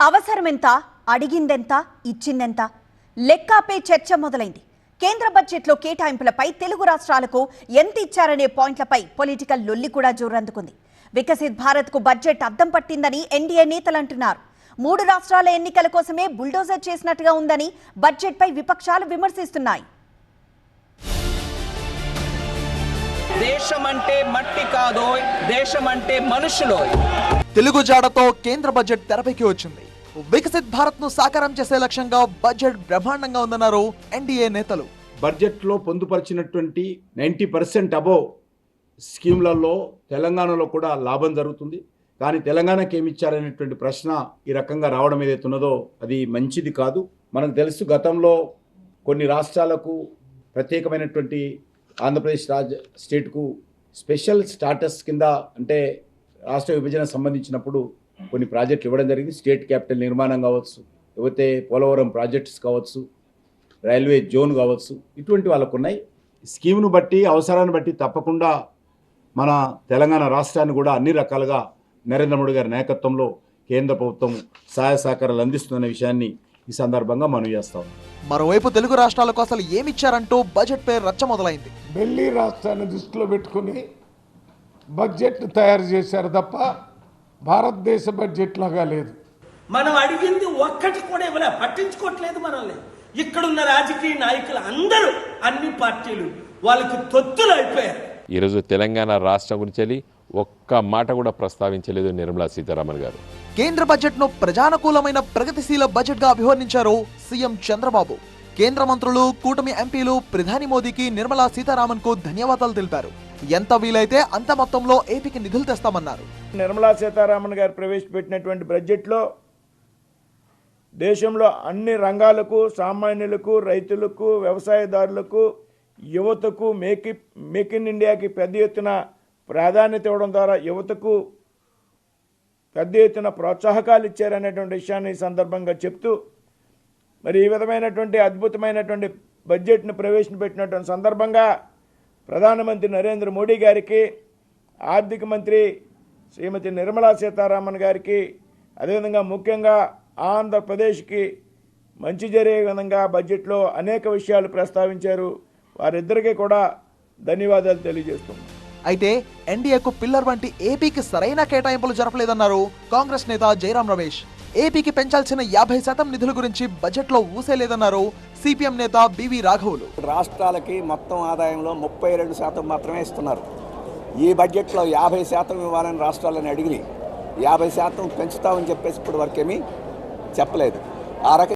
అవసరమెంత, అడిగిందెంత, ఇచ్చిందెంత లెక్కాపై చర్చ మొదలైంది. కేంద్ర బడ్జెట్లో కేటాయింపులపై తెలుగు రాష్ట్రాలకు ఎంత ఇచ్చారనే పాయింట్లపై పొలిటికల్ లొల్లి కూడా జోరందుకుంది. వికసిత్ భారత్కు బడ్జెట్ అద్దం పట్టిందని ఎన్డీఏ నేతలు అంటున్నారు. 3 రాష్ట్రాల ఎన్నికల కోసమే బుల్డోజర్ చేసినట్టుగా ఉందని బడ్జెట్పై విపక్షాలు విమర్శిస్తున్నాయి. దేశమంటే మట్టి కాదో, దేశమంటే మనుషులో. తెలుగు జాడతో కేంద్ర బడ్జెట్ తెరపైకి వచ్చింది. వికసిత్ భారత్ ను సాకారం చేసే లక్ష్యంగా బడ్జెట్ బ్రహ్మాండంగా ఉందన్నారు ఎన్డీఏ నేతలు. బడ్జెట్ లో పొందుపరిచినటువంటి 90% అబోవ్ స్కీమ్లలో తెలంగాణలో కూడా లాభం జరుగుతుంది. కానీ తెలంగాణకి ఏమి ఇచ్చారనేటువంటి ప్రశ్న ఈ రకంగా రావడం ఏదైతే ఉన్నదో అది మంచిది కాదు. మనకు తెలుసు, గతంలో కొన్ని రాష్ట్రాలకు ప్రత్యేకమైనటువంటి ఆంధ్రప్రదేశ్ స్టేట్కు స్పెషల్ స్టాటస్ కింద, అంటే రాష్ట్ర విభజన సంబంధించినప్పుడు కొన్ని ప్రాజెక్టులు ఇవ్వడం జరిగింది. స్టేట్ క్యాపిటల్ నిర్మాణం కావచ్చు, లేకపోతే పోలవరం ప్రాజెక్ట్స్ కావచ్చు, రైల్వే జోన్ కావచ్చు, ఇటువంటి వాళ్ళకు ఉన్నాయి. స్కీమ్ను బట్టి, అవసరాన్ని బట్టి తప్పకుండా మన తెలంగాణ రాష్ట్రాన్ని కూడా అన్ని రకాలుగా నరేంద్ర మోడీ గారి నాయకత్వంలో కేంద్ర ప్రభుత్వం సహాయ సహకారాలు అందిస్తున్న విషయాన్ని ఈ సందర్భంగా మనం చేస్తాం. మరోవైపు తెలుగు రాష్ట్రాలకు అసలు ఏమిచ్చారంటూ బడ్జెట్ పై రచ్చ మొదలైంది. ఢిల్లీ రాష్ట్రాన్ని దృష్టిలో పెట్టుకుని బడ్జెట్ తయారు చేశారు తప్ప భారతదేశ బడ్జెట్ లాగా లేదు. మనం అడిగింది ఒక్కటి కూడా ఇవ్వలే, పట్టించుకోవట్లేదు మనల్ని. ఇక్కడున్న రాజకీయ నాయకులు అందరూ, అన్ని పార్టీలు వాళ్ళకి తొత్తులు అయిపోయారు. ఈరోజు తెలంగాణ రాష్ట్రం గురించి ఒక్క మాట కూడా ప్రస్తావించలేదు నిర్మలా సీతారామన్ గారు. కేంద్ర బడ్జెట్ ను ప్రజానుకూలమైన ప్రగతిశీల బడ్జెట్ గా అభివర్ణించారు సీఎం చంద్రబాబు. కేంద్ర మంత్రులు, కూటమి ఎంపీలు ప్రధాని మోదీకి, నిర్మలా సీతారామన్ కు ధన్యవాదాలు తెలిపారు. ఎంత వీలైతే అంత మొత్తంలో ఏపీకి నిధులు తెస్తామన్నారు. నిర్మలా సీతారామన్ గారు ప్రవేశపెట్టినటువంటి బడ్జెట్లో దేశంలో అన్ని రంగాలకు, సామాన్యులకు, రైతులకు, వ్యవసాయదారులకు, యువతకు, మేక్ ఇన్ ఇండియాకి పెద్ద ఎత్తున ప్రాధాన్యత ఇవ్వడం ద్వారా యువతకు పెద్ద ఎత్తున ప్రోత్సాహకాలు ఇచ్చారనేటువంటి విషయాన్ని ఈ సందర్భంగా చెప్తూ, మరి ఈ విధమైనటువంటి అద్భుతమైనటువంటి బడ్జెట్ను ప్రవేశపెట్టినటువంటి సందర్భంగా ప్రధానమంత్రి నరేంద్ర మోడీ గారికి, ఆర్థిక మంత్రి శ్రీమతి నిర్మలా సీతారామన్ గారికి, అదేవిధంగా ముఖ్యంగా ఆంధ్రప్రదేశ్కి మంచి జరిగే విధంగా బడ్జెట్లో అనేక విషయాలు ప్రస్తావించారు. వారిద్దరికీ కూడా ధన్యవాదాలు తెలియజేస్తున్నాం. అయితే ఎన్డీఏకు పిల్లర్ వంటి ఏపీకి సరైన కేటాయింపులు జరపలేదన్నారు కాంగ్రెస్ నేత జయరాం రమేష్. ఏపీకి పెంచాల్సిన 50% నిధుల గురించి బడ్జెట్లో ఊసేలేదన్నారు సిపిఎం నేత బివి రాఘవులు. రాష్ట్రాలకి మొత్తం ఆదాయంలో 32% మాత్రమే ఇస్తున్నారు. ఈ బడ్జెట్లో 50% ఇవ్వాలని రాష్ట్రాలను అడిగి 50% పెంచుతామని చెప్పేసి ఇప్పుడు వరకేమీ చెప్పలేదు. ఆ రకంగా